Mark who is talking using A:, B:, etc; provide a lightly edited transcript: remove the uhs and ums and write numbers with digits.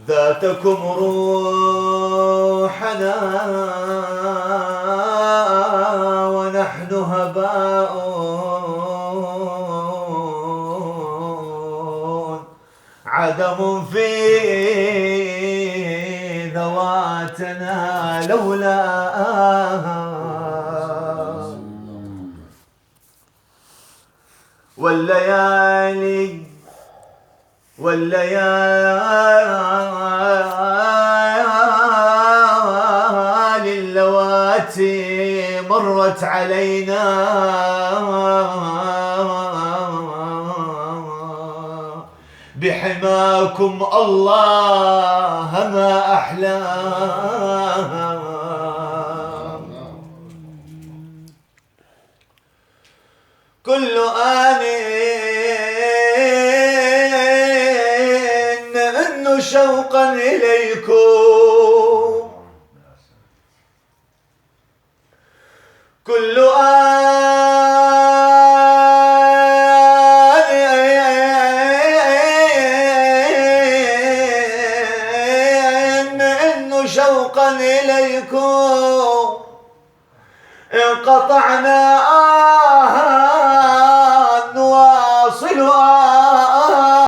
A: ذاتكم روحنا ونحن هباء عدم في ذواتنا لولاها والليالي اللواتي مرت علينا بحماكم الله ما أحلاها كل آن إن شوقا إليكم كل آن إن شوقا إليكم انقطعنا